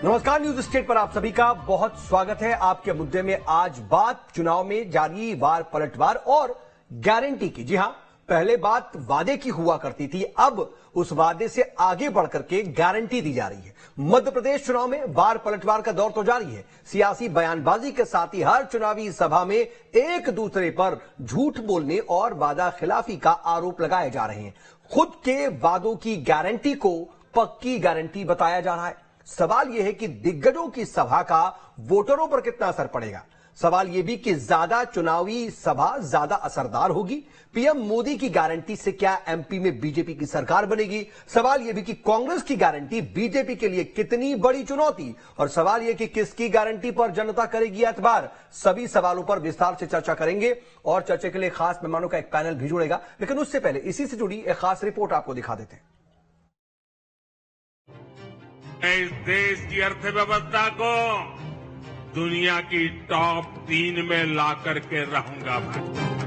नमस्कार, news state पर आप सभी का बहुत स्वागत है। आपके मुद्दे में आज बात चुनाव में जारी वार पलटवार और गारंटी की। जी हां, पहले बात वादे की हुआ करती थी, अब उस वादे से आगे बढ़कर के गारंटी दी जा रही है। मध्य प्रदेश चुनाव में वार पलटवार का दौर तो जारी है। सियासी बयानबाजी के साथ ही हर चुनावी सभा में एक दूसरे पर झूठ बोलने और वादा खिलाफी का आरोप लगाए जा रहे हैं। खुद के वादों की गारंटी को पक्की गारंटी बताया जा रहा है। सवाल यह है कि दिग्गजों की सभा का वोटरों पर कितना असर पड़ेगा। सवाल यह भी कि ज्यादा चुनावी सभा ज्यादा असरदार होगी। पीएम मोदी की गारंटी से क्या एमपी में बीजेपी की सरकार बनेगी। सवाल यह भी कि कांग्रेस की गारंटी बीजेपी के लिए कितनी बड़ी चुनौती। और सवाल यह कि किसकी गारंटी पर जनता करेगी एतबार। सभी सवालों पर विस्तार से चर्चा करेंगे और चर्चा के लिए खास मेहमानों का एक पैनल भी जुड़ेगा। लेकिन उससे पहले इसी से जुड़ी एक खास रिपोर्ट आपको दिखा देते हैं। मैं इस देश की अर्थव्यवस्था को दुनिया की टॉप 3 में ला करके रहूंगा भाई।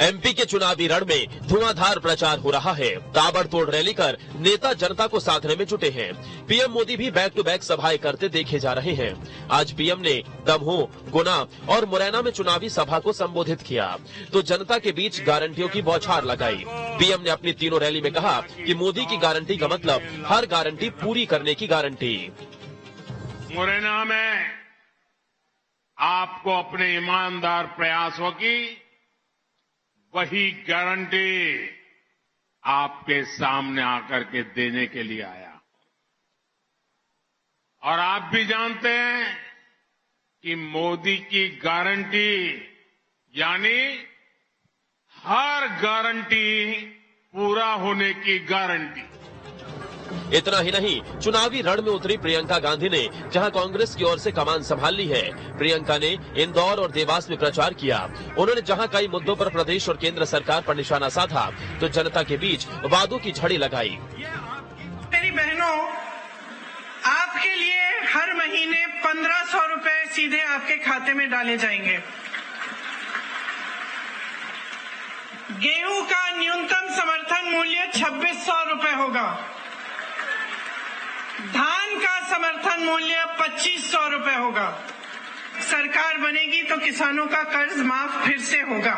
एमपी के चुनावी रण में धुआंधार प्रचार हो रहा है। ताबड़तोड़ रैली कर नेता जनता को साधने में जुटे हैं। पीएम मोदी भी बैक टू बैक सभाएं करते देखे जा रहे हैं। आज पीएम ने दमोह, गुना और मुरैना में चुनावी सभा को संबोधित किया तो जनता के बीच गारंटियों की बौछार लगाई। पीएम ने अपनी तीनों रैली में कहा कि मोदी की गारंटी का मतलब हर गारंटी पूरी करने की गारंटी। मुरैना में आपको अपने ईमानदार प्रयासों की वही गारंटी आपके सामने आकर के देने के लिए आया। और आप भी जानते हैं कि मोदी की गारंटी यानी हर गारंटी पूरा होने की गारंटी। इतना ही नहीं, चुनावी रण में उतरी प्रियंका गांधी ने जहां कांग्रेस की ओर से कमान संभाल ली है। प्रियंका ने इंदौर और देवास में प्रचार किया। उन्होंने जहां कई मुद्दों पर प्रदेश और केंद्र सरकार पर निशाना साधा तो जनता के बीच वादों की झड़ी लगाई। मेरी बहनों, आपके लिए हर महीने 1500 रुपए सीधे आपके खाते में डाले जाएंगे। गेहूं का न्यूनतम समर्थन मूल्य 2600 रुपए होगा। धान का समर्थन मूल्य 2500 रुपए होगा। सरकार बनेगी तो किसानों का कर्ज माफ फिर से होगा।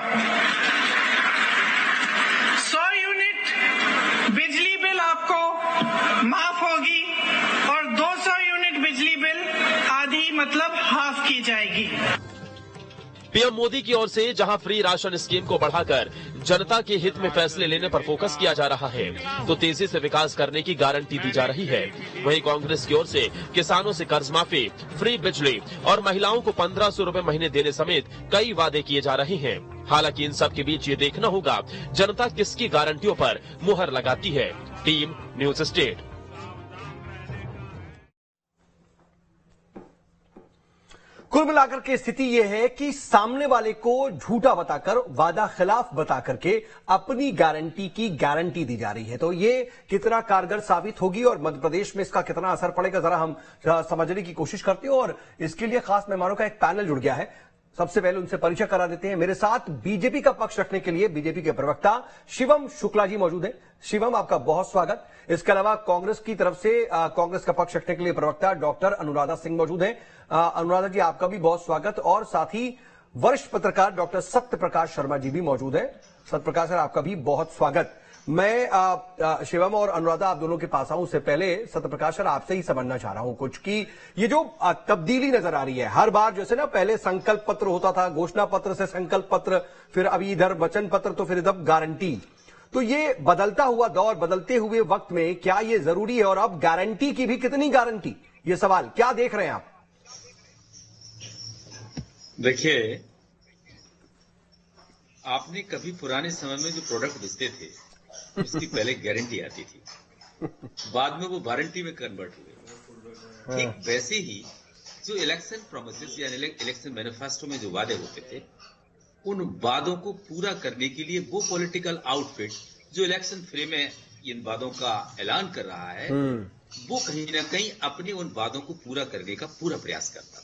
100 यूनिट बिजली बिल आपको माफ होगी और 200 यूनिट बिजली बिल आधी मतलब हाफ की जाएगी। पीएम मोदी की ओर से जहां फ्री राशन स्कीम को बढ़ाकर जनता के हित में फैसले लेने पर फोकस किया जा रहा है तो तेजी से विकास करने की गारंटी दी जा रही है। वहीं कांग्रेस की ओर से किसानों से कर्ज माफी, फ्री बिजली और महिलाओं को 1500 रुपए महीने देने समेत कई वादे किए जा रहे हैं। हालांकि इन सब के बीच ये देखना होगा जनता किसकी गारंटियों पर मुहर लगाती है। Team news state. कुल मिलाकर के स्थिति यह है कि सामने वाले को झूठा बताकर, वादा खिलाफ बताकर के अपनी गारंटी की गारंटी दी जा रही है। तो ये कितना कारगर साबित होगी और मध्य प्रदेश में इसका कितना असर पड़ेगा, जरा हम समझने की कोशिश करते हैं। और इसके लिए खास मेहमानों का एक पैनल जुड़ गया है। सबसे पहले उनसे परिचय करा देते हैं। मेरे साथ बीजेपी का पक्ष रखने के लिए बीजेपी के प्रवक्ता शिवम शुक्ला जी मौजूद हैं। शिवम, आपका बहुत स्वागत। इसके अलावा कांग्रेस की तरफ से कांग्रेस का पक्ष रखने के लिए प्रवक्ता डॉक्टर अनुराधा सिंह मौजूद हैं। अनुराधा जी, आपका भी बहुत स्वागत। और साथ ही वरिष्ठ पत्रकार डॉक्टर सत्य प्रकाश शर्मा जी भी मौजूद हैं। सत्य प्रकाश सर, आपका भी बहुत स्वागत। मैं शिवम और अनुराधा आप दोनों के पास आऊं, उससे पहले सत्य प्रकाश सर आपसे ही समझना चाह रहा हूं कुछ कि ये जो तब्दीली नजर आ रही है हर बार, जैसे ना पहले संकल्प पत्र होता था, घोषणा पत्र से संकल्प पत्र, फिर अभी इधर वचन पत्र, तो फिर इधर गारंटी। तो ये बदलता हुआ दौर, बदलते हुए वक्त में क्या ये जरूरी है? और अब गारंटी की भी कितनी गारंटी, ये सवाल क्या देख रहे हैं आप? देखिए, आपने कभी पुराने समय में जो प्रोडक्ट बेचते थे उसकी पहले गारंटी आती थी, बाद में वो वारंटी में कन्वर्ट हुए। ठीक वैसे ही जो इलेक्शन प्रोमिसेस या इलेक्शन मैनिफेस्टो में जो वादे होते थे, उन वादों को पूरा करने के लिए वो पॉलिटिकल आउटफिट जो इलेक्शन फ्रेम में इन वादों का ऐलान कर रहा है, वो कहीं ना कहीं अपने उन वादों को पूरा करने का पूरा प्रयास करता था।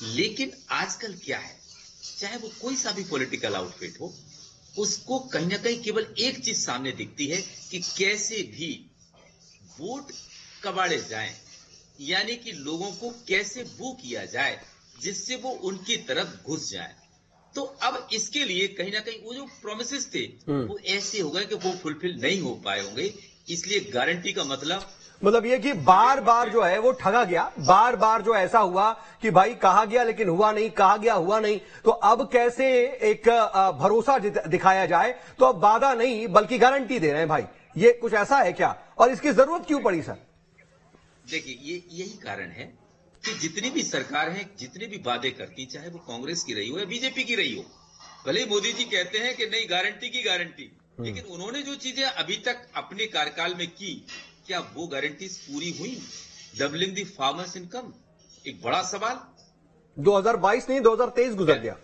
लेकिन आजकल क्या है, चाहे वो कोई सा भी पॉलिटिकल आउटफिट हो, उसको कहीं ना कहीं केवल एक चीज सामने दिखती है कि कैसे भी वोट कबाड़े जाएं, यानी कि लोगों को कैसे बू किया जाए जिससे वो उनकी तरफ घुस जाए। तो अब इसके लिए कहीं ना कहीं वो जो प्रोमिसेस थे वो ऐसे हो गए कि वो फुलफिल नहीं हो पाए होंगे। इसलिए गारंटी का मतलब ये कि बार बार जो है वो ठगा गया, बार बार जो ऐसा हुआ कि भाई कहा गया लेकिन हुआ नहीं, कहा गया हुआ नहीं। तो अब कैसे एक भरोसा दिखाया जाए? तो अब वादा नहीं बल्कि गारंटी दे रहे हैं भाई, ये कुछ ऐसा है क्या? और इसकी जरूरत क्यों पड़ी सर? देखिए, ये यही कारण है कि जितनी भी सरकार है, जितने भी वादे करती, चाहे वो कांग्रेस की रही हो या बीजेपी की रही हो, भले मोदी जी कहते हैं कि नहीं गारंटी की गारंटी, लेकिन उन्होंने जो चीजें अभी तक अपने कार्यकाल में की, क्या वो गारंटीज पूरी हुई? डबलिंग द फार्मर्स इनकम, एक बड़ा सवाल। 2022 नहीं 2023 गुजर गया।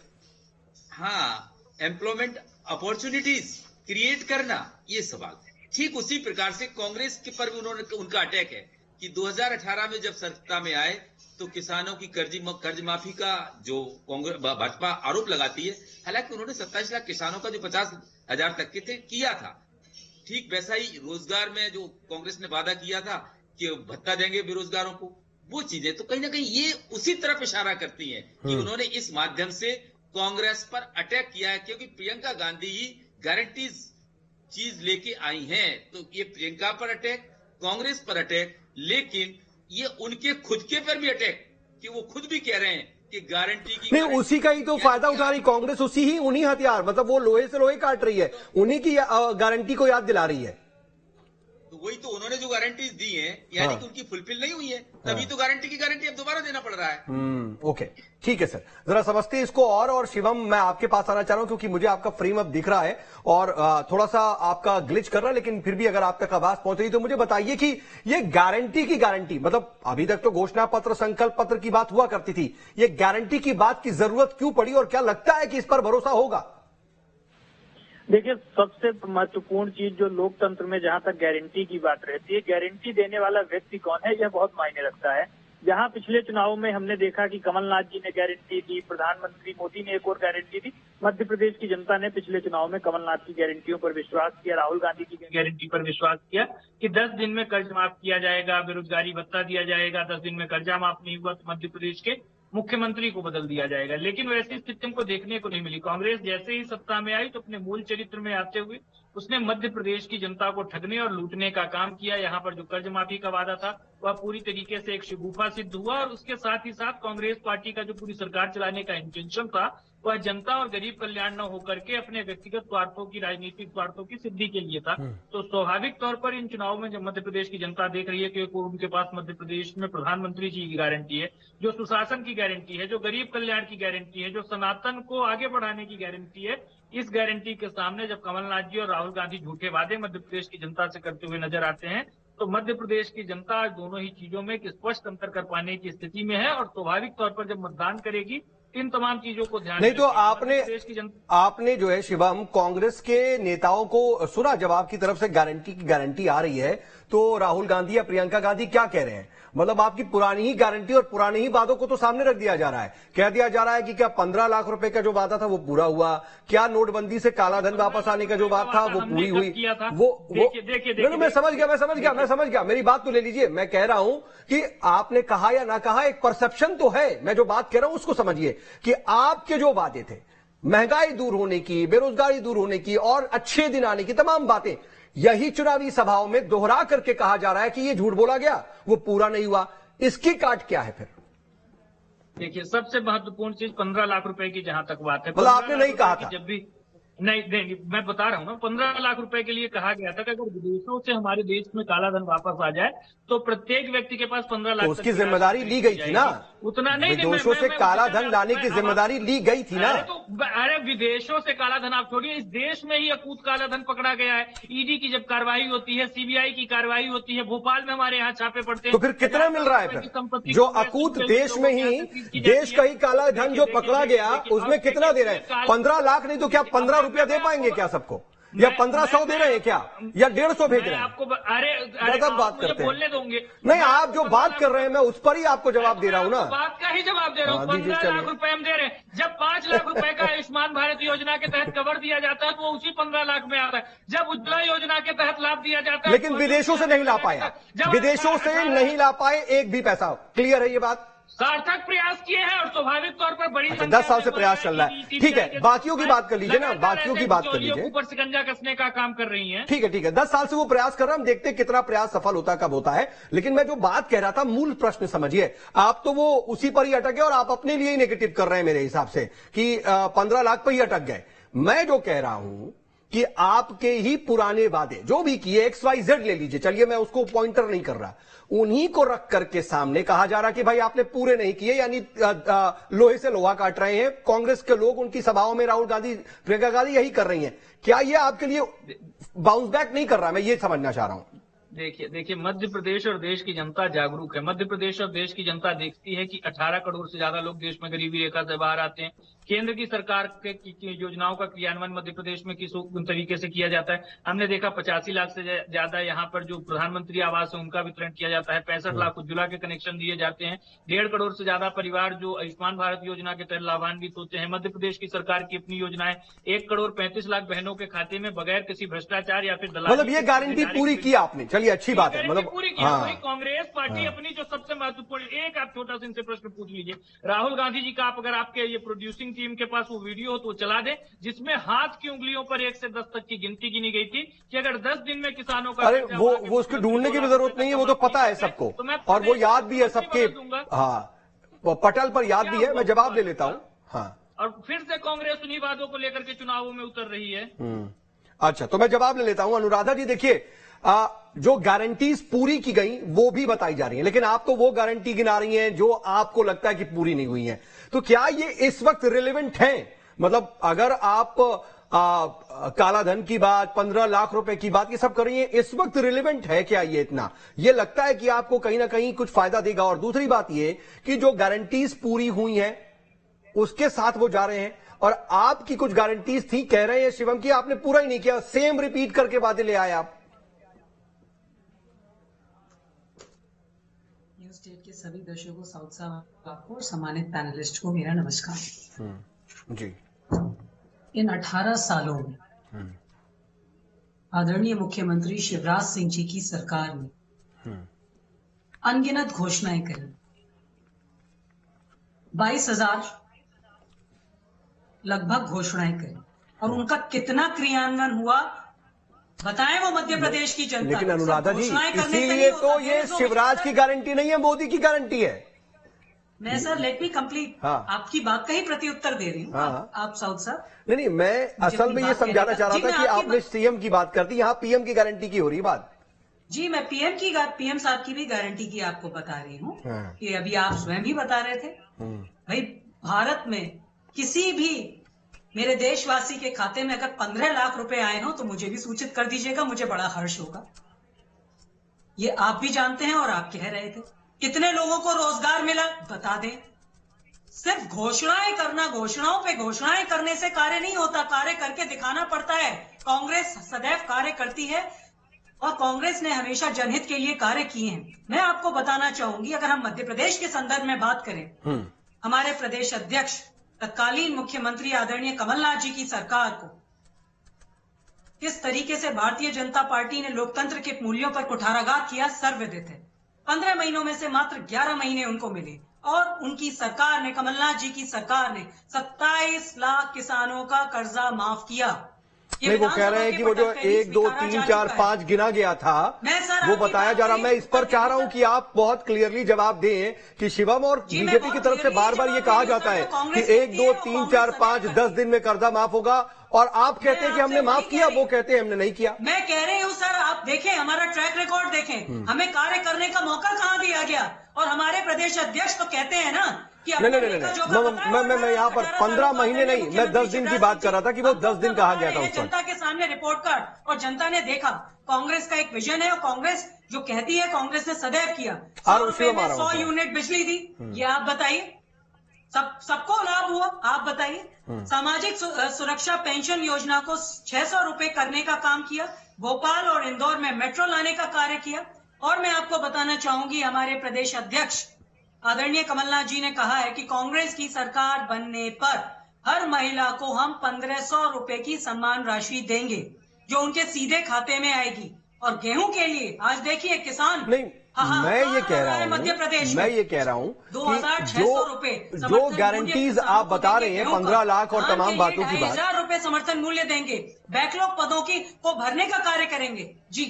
हाँ, एम्प्लॉयमेंट अपॉर्चुनिटीज क्रिएट करना, ये सवाल। ठीक उसी प्रकार से कांग्रेस के पर भी उनका अटैक है कि 2018 में जब सत्ता में आए तो किसानों की कर्ज माफी का जो कांग्रेस भाजपा आरोप लगाती है, हालांकि उन्होंने 27 लाख किसानों का जो 50,000 तक के थे किया था। ठीक वैसा ही रोजगार में जो कांग्रेस ने वादा किया था कि भत्ता देंगे बेरोजगारों को, वो चीजें तो कहीं ना कहीं ये उसी तरफ इशारा करती हैं कि उन्होंने इस माध्यम से कांग्रेस पर अटैक किया है, क्योंकि प्रियंका गांधी ही गारंटीज चीज लेके आई हैं। तो ये प्रियंका पर अटैक, कांग्रेस पर अटैक, लेकिन ये उनके खुद के पर भी अटैक कि वो खुद भी कह रहे हैं कि गारंटी की नहीं, उसी का ही तो फायदा उठा रही कांग्रेस, उन्हीं हथियार, मतलब वो लोहे से लोहे काट रही है, उन्हीं की गारंटी को याद दिला रही है। तो वही तो उन्होंने जो गारंटीज दी हैं, यानी कि उनकी फुलफिल नहीं हुई है, तभी तो गारंटी की गारंटी अब दोबारा देना पड़ रहा है। ओके, ठीक है सर, जरा समझते हैं इसको। और शिवम, मैं आपके पास आना चाह रहा हूं क्योंकि मुझे आपका फ्रेम अब दिख रहा है और थोड़ा सा आपका ग्लिच कर रहा है, लेकिन फिर भी अगर आप तक आवाज पहुंच रही तो मुझे बताइए कि ये गारंटी की गारंटी, मतलब अभी तक तो घोषणा पत्र, संकल्प पत्र की बात हुआ करती थी, ये गारंटी की बात की जरूरत क्यों पड़ी और क्या लगता है कि इस पर भरोसा होगा? देखिए, सबसे महत्वपूर्ण चीज जो लोकतंत्र में जहां तक गारंटी की बात रहती है, गारंटी देने वाला व्यक्ति कौन है, यह बहुत मायने रखता है। जहां पिछले चुनावों में हमने देखा कि कमलनाथ जी ने गारंटी दी, प्रधानमंत्री मोदी ने एक और गारंटी दी, मध्य प्रदेश की जनता ने पिछले चुनाव में कमलनाथ की गारंटियों पर विश्वास किया, राहुल गांधी की गारंटी पर विश्वास किया कि 10 दिन में कर्ज माफ किया जाएगा, बेरोजगारी भत्ता दिया जाएगा, 10 दिन में कर्जा माफ नहीं हुआ तो मध्य प्रदेश के मुख्यमंत्री को बदल दिया जाएगा। लेकिन वैसी स्थिति हमको देखने को नहीं मिली। कांग्रेस जैसे ही सत्ता में आई तो अपने मूल चरित्र में आते हुए उसने मध्य प्रदेश की जनता को ठगने और लूटने का काम किया। यहाँ पर जो कर्ज माफी का वादा था वह पूरी तरीके से एक शिगुफा सिद्ध हुआ और उसके साथ ही साथ कांग्रेस पार्टी का जो पूरी सरकार चलाने का इंटेंशन था वह जनता और गरीब कल्याण न होकर के अपने व्यक्तिगत स्वार्थों की, राजनीतिक स्वार्थों की सिद्धि के लिए था। तो स्वाभाविक तौर पर इन चुनावों में जब मध्य प्रदेश की जनता देख रही है कि उनके पास मध्य प्रदेश में प्रधानमंत्री जी की गारंटी है, जो सुशासन की गारंटी है, जो गरीब कल्याण की गारंटी है, जो सनातन को आगे बढ़ाने की गारंटी है, इस गारंटी के सामने जब कमलनाथ जी और राहुल गांधी झूठे वादे मध्य प्रदेश की जनता से करते हुए नजर आते हैं तो मध्य प्रदेश की जनता दोनों ही चीजों में एक स्पष्ट अंतर कर पाने की स्थिति में है और स्वाभाविक तौर पर जब मतदान करेगी इन तमाम चीजों को ध्यान नहीं। तो आपने जो है शिवम, कांग्रेस के नेताओं को सुना जब आपकी तरफ से गारंटी की गारंटी आ रही है तो राहुल गांधी या प्रियंका गांधी क्या कह रहे हैं? मतलब आपकी पुरानी ही गारंटी और पुरानी ही वादों को तो सामने रख दिया जा रहा है। कह दिया जा रहा है कि क्या 15 लाख रुपए का जो वादा था वो पूरा हुआ, क्या नोटबंदी से काला धन वापस आने का जो बात था वो पूरी हुई? वो मैं समझ गया, मेरी बात तो ले लीजिए। मैं कह रहा हूं कि आपने कहा या ना कहा, एक परसेप्शन तो है। मैं जो बात कह रहा हूं उसको समझिए कि आपके जो वादे थे, महंगाई दूर होने की, बेरोजगारी दूर होने की और अच्छे दिन आने की तमाम बातें, यही चुनावी सभाओं में दोहरा करके कहा जा रहा है कि ये झूठ बोला गया, वो पूरा नहीं हुआ। इसकी काट क्या है फिर? देखिए, सबसे महत्वपूर्ण चीज 15 लाख रुपए की जहां तक बात है, मतलब आपने नहीं कहा था, जब भी नहीं, मैं बता रहा हूँ ना, 15 लाख रुपए के लिए कहा गया था कि अगर विदेशों से हमारे देश में काला धन वापस आ जाए तो प्रत्येक व्यक्ति के पास 15 लाख, तो उसकी जिम्मेदारी ली गई थी ना, उतना नहीं, विदेशों से काला धन लाने की जिम्मेदारी ली गई थी ना। अरे विदेशों से काला धन आप छोड़िए, इस देश में ही अकूत काला धन पकड़ा गया है। ईडी की जब कार्रवाई होती है, सीबीआई की कार्रवाई होती है, भोपाल में हमारे यहाँ छापे पड़ते हैं, तो फिर कितना मिल रहा है फिर? जो अकूत देश में ही देश का ही काला धन जो पकड़ा गया उसमें कितना दे रहे हैं? 15 लाख नहीं तो क्या 15 रुपया दे पाएंगे क्या सबको? या 1500 दे रहे हैं क्या, या 150 भेज रहे हैं? आपको अरे बात करते हैं, बोलने दोगे? नहीं आप जो बात कर रहे हैं मैं उस पर ही आपको जवाब दे रहा हूं ना। बात का ही जवाब दे रहा हूँ। 15 लाख रुपए हम दे रहे हैं। जब 5 लाख रुपए का आयुष्मान भारत योजना के तहत कवर दिया जाता है तो वो उसी 15 लाख में आता है। जब उज्ज्वला योजना के तहत लाभ दिया जाता है, लेकिन विदेशों से नहीं ला पाया, विदेशों से नहीं ला पाए एक भी पैसा। क्लियर है ये बात? सार्थक प्रयास किए हैं और स्वाभाविक तौर पर बड़ी 10 साल से प्रयास चल रहा है। ठीक है, बाकियों की बात कर लीजिए ना, बाकियों की बात कर लीजिए। ऊपर शिकंजा कसने का काम कर रही हैं। ठीक है, 10 साल से वो प्रयास कर रहा है, हम देखते हैं कितना प्रयास सफल होता है, कब होता है। लेकिन मैं जो बात कह रहा था, मूल प्रश्न समझिए। आप तो वो उसी पर ही अटके और आप अपने लिए ही नेगेटिव कर रहे हैं मेरे हिसाब से कि 15 लाख पर ही अटक गए। मैं जो कह रहा हूं कि आपके ही पुराने वादे जो भी किए, XYZ ले लीजिए, चलिए मैं उसको पॉइंटर नहीं कर रहा, उन्हीं को रख करके सामने कहा जा रहा कि भाई आपने पूरे नहीं किए, यानी लोहे से लोहा काट रहे हैं। कांग्रेस के लोग उनकी सभाओं में राहुल गांधी, प्रियंका गांधी यही कर रही हैं। क्या ये आपके लिए बाउंस बैक नहीं कर रहा? मैं ये समझना चाह रहा हूं। देखिए मध्य प्रदेश और देश की जनता जागरूक है। मध्य प्रदेश और देश की जनता देखती है कि 18 करोड़ से ज्यादा लोग देश में गरीबी रेखा से बाहर आते हैं। केंद्र की सरकार के योजनाओं का क्रियान्वयन मध्य प्रदेश में किस तरीके से किया जाता है हमने देखा। 85 लाख से ज्यादा यहाँ पर जो प्रधानमंत्री आवास है उनका वितरण किया जाता है। 65 लाख उज्ज्वला के कनेक्शन दिए जाते हैं। 1.5 करोड़ से ज्यादा परिवार जो आयुष्मान भारत योजना के तहत लाभान्वित होते हैं। मध्य प्रदेश की सरकार की अपनी योजनाएं 1 करोड़ 35 लाख बहनों के खाते में बगैर किसी भ्रष्टाचार या फिर दलाली, मतलब ये गारंटी पूरी की आपने। चलिए अच्छी बात है, मतलब पूरी की। वही कांग्रेस पार्टी अपनी जो सबसे महत्वपूर्ण, एक आप छोटा सा इनसे प्रश्न पूछ लीजिए, राहुल गांधी जी का, आप अगर आपके ये प्रोड्यूसिंग टीम के पास वो वीडियो हो तो चला दे, जिसमें हाथ की उंगलियों पर 1 से 10 तक की गिनती गिनी गई थी कि अगर 10 दिन में किसानों का, अरे वो उसको ढूंढने की भी जरूरत नहीं है, वो तो पता है सबको और वो याद भी है सबके। हाँ, पटल पर याद भी है। मैं जवाब ले लेता हूँ। हाँ, और फिर से कांग्रेस उन्हीं बातों को लेकर के चुनावों में उतर रही है। अच्छा, तो मैं जवाब ले लेता हूं। अनुराधा जी देखिए, जो गारंटीज पूरी की गई वो भी बताई जा रही हैं, लेकिन आप तो वो गारंटी गिना रही हैं जो आपको लगता है कि पूरी नहीं हुई हैं। तो क्या ये इस वक्त रिलेवेंट है? मतलब अगर आप काला धन की बात, 15 लाख रुपए की बात, ये सब कर रही हैं, इस वक्त रिलेवेंट है क्या ये इतना? ये लगता है कि आपको कहीं ना कहीं कुछ फायदा देगा? और दूसरी बात ये कि जो गारंटीज पूरी हुई हैं उसके साथ वो जा रहे हैं और आपकी कुछ गारंटीज थी, कह रहे हैं शिवम की आपने पूरा ही नहीं किया, सेम रिपीट करके वादे ले आए आप। न्यूज स्टेट के सभी दर्शकों, साउथ साहब आपको और सम्मानित पैनलिस्ट को मेरा नमस्कार जी। इन 18 सालों में आदरणीय मुख्यमंत्री शिवराज सिंह जी की सरकार ने अनगिनत घोषणाएं करी। 22,000 लगभग घोषणाएं करी और उनका कितना क्रियान्वयन हुआ बताएं वो मध्य प्रदेश की जनता। लेकिन अनुराधा जी, इसीलिए तो ये शिवराज की गारंटी नहीं है, मोदी की गारंटी है। मैं सर लेट मी कंप्लीट। हाँ। आपकी बात का ही प्रत्युत्तर दे रही हूँ। हाँ। आप साउथ साहब। नहीं, मैं असल में ये समझाना चाह रहा था कि आपने सीएम की बात कर दी, यहाँ पीएम की गारंटी की हो रही बात। जी, मैं पीएम साहब की भी गारंटी की आपको बता रही हूँ कि अभी आप स्वयं भी बता रहे थे। भाई भारत में किसी भी मेरे देशवासी के खाते में अगर 15 लाख रुपए आए हो तो मुझे भी सूचित कर दीजिएगा, मुझे बड़ा हर्ष होगा। ये आप भी जानते हैं और आप कह रहे थे। कितने लोगों को रोजगार मिला बता दें। सिर्फ घोषणाएं करना, घोषणाओं पे घोषणाएं करने से कार्य नहीं होता, कार्य करके दिखाना पड़ता है। कांग्रेस सदैव कार्य करती है और कांग्रेस ने हमेशा जनहित के लिए कार्य किए हैं। मैं आपको बताना चाहूंगी, अगर हम मध्य प्रदेश के संदर्भ में बात करें, हमारे प्रदेश अध्यक्ष तत्कालीन मुख्यमंत्री आदरणीय कमलनाथ जी की सरकार को किस तरीके से भारतीय जनता पार्टी ने लोकतंत्र के मूल्यों पर कुठाराघात किया, सर्वविदित है। 15 महीनों में से मात्र 11 महीने उनको मिले और उनकी सरकार ने, कमलनाथ जी की सरकार ने 27 लाख किसानों का कर्जा माफ किया। नहीं, वो कह रहे हैं कि वो जो 1, 2, 3, 4, 5 गिना गया था वो बताया जा रहा। मैं इस पर चाह रहा हूं कि आप बहुत क्लियरली जवाब दें कि शिवम और बीजेपी की तरफ से बार बार ये कहा जाता है कि 1, 2, 3, 4, 5 10 दिन में कर्जा माफ होगा और आप कहते हैं कि हमने माफ किया, वो कहते हैं हमने नहीं किया। मैं कह रही हूँ सर, आप देखें हमारा ट्रैक रिकॉर्ड देखें, हमें कार्य करने का मौका कहाँ दिया गया। और हमारे प्रदेश अध्यक्ष तो कहते हैं ना कि नहीं, मैं यहाँ पर 15 महीने नहीं, मैं 10 दिन की बात कर रहा था कि वो 10 दिन कहा गया था। जनता के सामने रिपोर्ट कार्ड और जनता ने देखा कांग्रेस का एक विजन है और कांग्रेस जो कहती है कांग्रेस ने सदैव किया। 100 रुपए में 100 यूनिट बिजली दी, ये आप बताइए। सबको लाभ हुआ? आप बताइए। सामाजिक सुरक्षा पेंशन योजना को 600 रुपए करने का काम किया। भोपाल और इंदौर में मेट्रो लाने का कार्य किया। और मैं आपको बताना चाहूंगी, हमारे प्रदेश अध्यक्ष आदरणीय कमलनाथ जी ने कहा है कि कांग्रेस की सरकार बनने पर हर महिला को हम 1500 रुपए की सम्मान राशि देंगे, जो उनके सीधे खाते में आएगी। और गेहूं के लिए आज देखिए किसान नहीं, मैं ये कह रहा हूँ, मैं ये कह रहा हूँ कि जो गारंटीज आप बता रहे हैं 15 लाख और तमाम बातों की बात, 1000 रुपए समर्थन मूल्य देंगे, बैकलॉग पदों को भरने का कार्य करेंगे। जी,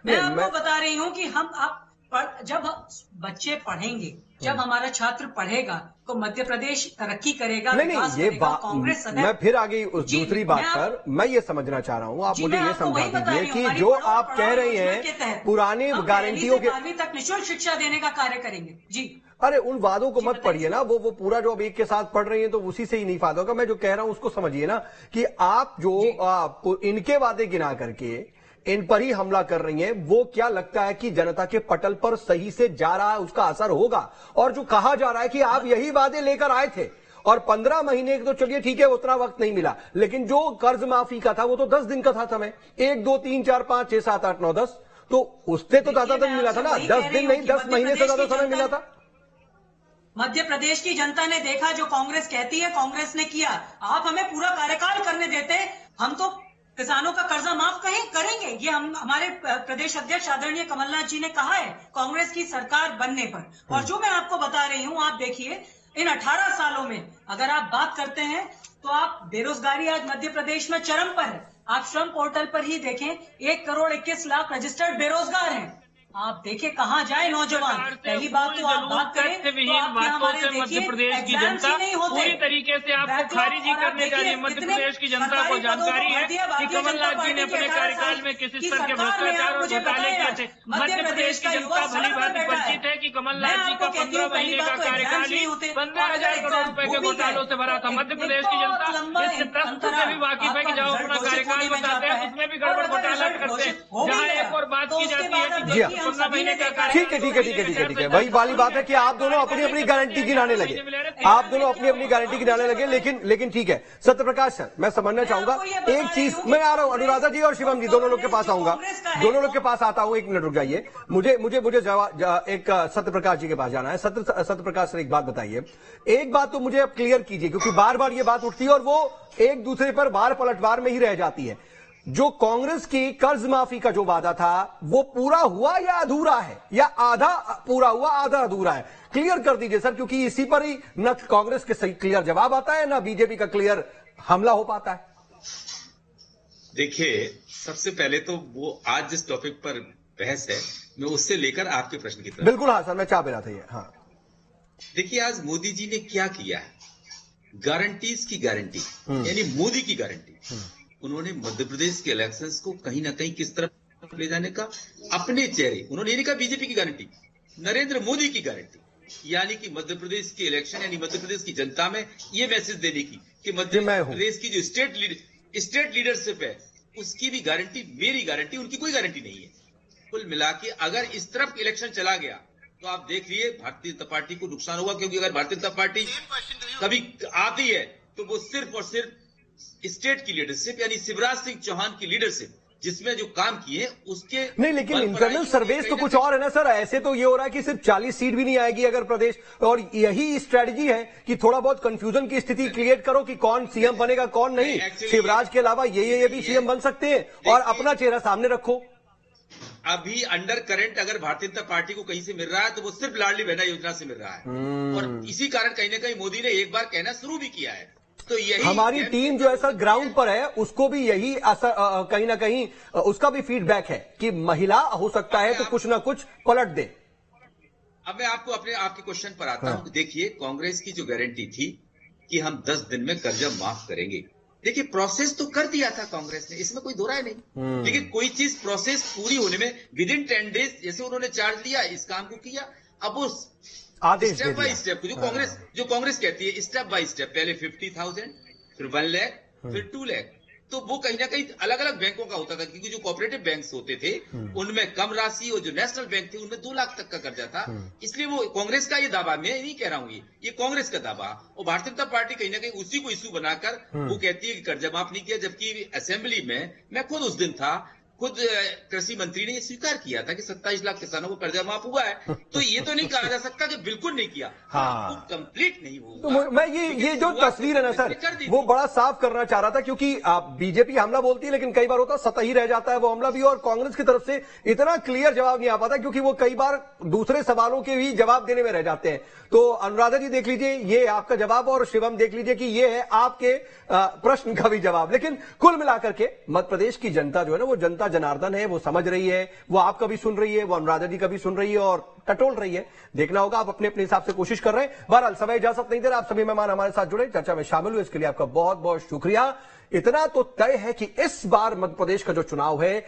मैं आपको बता रही हूँ कि जब बच्चे पढ़ेंगे, जब हमारा छात्र पढ़ेगा तो मध्य प्रदेश तरक्की करेगा। नहीं, ये बात मैं फिर आगे उस दूसरी बात पर मैं ये समझना चाह रहा हूँ, आप मुझे ये समझा दीजिए कि जो आप कह रहे हैं पुराने गारंटियों के 12वीं तक निःशुल्क शिक्षा देने का कार्य करेंगे। जी, अरे उन वादों को मत पढ़िए ना, वो पूरा जो अब एक के साथ पढ़ रही हैं तो उसी से ही नहीं फायदा होगा। मैं जो कह रहा हूं उसको समझिए ना कि आप जो इनके वादे गिना करके इन पर ही हमला कर रही हैं, वो क्या लगता है कि जनता के पटल पर सही से जा रहा है, उसका असर होगा? और जो कहा जा रहा है कि आप यही वादे लेकर आए थे और 15 महीने तो चलिए ठीक है, उतना वक्त नहीं मिला, लेकिन जो कर्ज माफी का था वो तो 10 दिन का था समय, 1 2 3 4 5 6 7 8 9 10, तो उससे तो ज्यादा दिन मिला था ना, 10 दिन नहीं 10 महीने से ज्यादा समय मिला था। मध्य प्रदेश की जनता ने देखा जो कांग्रेस कहती है कांग्रेस ने किया। आप हमें पूरा कार्यकाल करने देते, हम तो किसानों का कर्जा माफ करेंगे। ये हमारे प्रदेश अध्यक्ष आदरणीय कमलनाथ जी ने कहा है कांग्रेस की सरकार बनने पर। और जो मैं आपको बता रही हूँ, आप देखिए इन 18 सालों में अगर आप बात करते हैं तो आप बेरोजगारी आज मध्य प्रदेश में चरम पर है। आप श्रम पोर्टल पर ही देखें, 1 करोड़ 21 लाख रजिस्टर्ड बेरोजगार हैं। आप देखें कहां जाए नौजवान। पहली बात तो आप बात करें तो मध्य प्रदेश की जनता पूरी तरीके से आपको खारिज ही करने जा रही है। मध्य प्रदेश की जनता को जानकारी है कि कमलनाथ जी ने अपने कार्यकाल में किस स्तर के भ्रष्टाचार और घोटाले किए थे। मध्य प्रदेश की जनता भली भांति परिचित है कि कमलनाथ जी का 15 महीने का कार्यकाल ही 15,000 करोड़ रुपए के घोटालों से भरा था। मध्य प्रदेश की जनता इस प्रश्न से भी वाकिफ है कि जब अपना कार्यकाल बताते हैं उसमें भी गड़बड़ घोटाला करते हैं। जहाँ एक और बात की जाती है कि ठीक है, वही वाली बात है कि आप दोनों अपनी अपनी गारंटी गिनाने लगे, आप दोनों अपनी अपनी गारंटी गिनाने लगे। लेकिन ठीक है, सत्यप्रकाश सर, मैं समझना चाहूंगा एक चीज, मैं आ रहा हूं, अनुराधा जी और शिवम जी दोनों लोग के पास आऊंगा, दोनों लोग के पास आता हूं। 1 मिनट रुक जाइए, मुझे एक सत्यप्रकाश जी के पास जाना है। सत्यप्रकाश सर, एक बात बताइए, एक बात तो मुझे अब क्लियर कीजिए, क्योंकि बार बार ये बात उठती है और वो एक दूसरे पर बार पलटवार में ही रह जाती है। जो कांग्रेस की कर्ज माफी का जो वादा था वो पूरा हुआ या अधूरा है, या आधा पूरा हुआ आधा अधूरा है? क्लियर कर दीजिए सर, क्योंकि इसी पर ही न कांग्रेस के सही क्लियर जवाब आता है, न बीजेपी का क्लियर हमला हो पाता है। देखिए, सबसे पहले तो वो आज जिस टॉपिक पर बहस है, मैं उससे लेकर आपके प्रश्न की तरफ। बिल्कुल, हाँ सर, मैं चाह भी रहा था ये। हाँ, देखिए, आज मोदी जी ने क्या किया है, गारंटीज की गारंटी, यानी मोदी की गारंटी। उन्होंने मध्य प्रदेश के इलेक्शंस को कहीं ना कहीं किस तरफ ले जाने का अपने चेहरे, उन्होंने ये नहीं कहा बीजेपी की गारंटी, नरेंद्र मोदी की गारंटी, यानी कि मध्य प्रदेश के इलेक्शन, यानी मध्य प्रदेश की जनता में ये मैसेज देने की कि मध्य प्रदेश की जो स्टेट लीडरशिप है उसकी भी गारंटी मेरी गारंटी, उनकी कोई गारंटी नहीं है। कुल मिला के अगर इस तरफ इलेक्शन चला गया तो आप देख लिए भारतीय जनता पार्टी को नुकसान होगा, क्योंकि अगर भारतीय जनता पार्टी कभी आती है तो वो सिर्फ और सिर्फ स्टेट की लीडरशिप, यानी शिवराज सिंह चौहान की लीडरशिप, जिसमें जो काम किए उसके नहीं, लेकिन इंटरनल सर्वेस तो कुछ और है ना सर। ऐसे तो ये हो रहा है कि सिर्फ 40 सीट भी नहीं आएगी अगर प्रदेश, और यही स्ट्रेटजी है कि थोड़ा बहुत कंफ्यूजन की स्थिति क्रिएट करो कि कौन सीएम बनेगा कौन नहीं। शिवराज के अलावा ये भी सीएम बन सकते हैं और अपना चेहरा सामने रखो। अभी अंडर करंट अगर भारतीय जनता पार्टी को कहीं से मिल रहा है तो वो सिर्फ लाडली बहना योजना से मिल रहा है, और इसी कारण कहीं ना कहीं मोदी ने एक बार कहना शुरू भी किया है। तो यही हमारी टीम जो है सर ग्राउंड पर है, उसको भी यही असर कहीं ना कहीं उसका भी फीडबैक है कि महिला हो सकता है तो कुछ ना कुछ पलट दे। अब मैं आपको आपके क्वेश्चन पर आता हूं। देखिए, कांग्रेस की जो गारंटी थी कि हम 10 दिन में कर्जा माफ करेंगे, देखिए प्रोसेस तो कर दिया था कांग्रेस ने, इसमें कोई दो राय नहीं। लेकिन कोई चीज प्रोसेस पूरी होने में विद इन 10 डेज, जैसे उन्होंने चार्ज लिया इस काम को किया, अब उस स्टेप बाय स्टेप जो कांग्रेस कहती है स्टेप बाय स्टेप, पहले 50,000, फिर 1 लाख, फिर 2 लाख, तो वो कहीं ना कहीं अलग अलग बैंकों का होता था, क्योंकि जो कोऑपरेटिव बैंक्स होते थे उनमें कम राशि और जो नेशनल बैंक थे उनमें 2 लाख तक का कर्जा था। इसलिए वो कांग्रेस का ये दावा, मैं नहीं कह रहा हूं, ये कांग्रेस का दावा, और भारतीय जनता पार्टी कहीं ना कहीं उसी को इश्यू बनाकर वो कहती है कि कर्जा माफ नहीं किया, जबकि असेंबली में मैं खुद उस दिन था, खुद कृषि मंत्री ने ये स्वीकार किया था कि 27 लाख किसानों को कर्जा माफ हुआ है। तो ये तो नहीं कहा जा सकता कि बिल्कुल नहीं किया, हाँ, कंप्लीट नहीं हुआ। तो मैं ये जो तस्वीर है ना सर, वो बड़ा साफ करना चाह रहा था, क्योंकि बीजेपी हमला बोलती है लेकिन कई बार होता सतही रह जाता है वो हमला भी, और कांग्रेस की तरफ से इतना क्लियर जवाब नहीं आ पाता, क्योंकि वो कई बार दूसरे सवालों के भी जवाब देने में रह जाते हैं। तो अनुराधा जी देख लीजिए, ये आपका जवाब, और शिवम देख लीजिए कि ये है आपके प्रश्न का भी जवाब। लेकिन कुल मिलाकर के मध्य प्रदेश की जनता जो है ना, वो जनता जनार्दन है, वो समझ रही है, वो आपका भी सुन रही है, वो अनुराधा जी का भी सुन रही है और टटोल रही है। देखना होगा, आप अपने अपने हिसाब से कोशिश कर रहे हैं। बहरहाल समय इजाजत नहीं दे रहा, आप सभी मेहमान हमारे साथ जुड़े, चर्चा में शामिल हुए, इसके लिए आपका बहुत बहुत शुक्रिया। इतना तो तय है कि इस बार मध्य प्रदेश का जो चुनाव है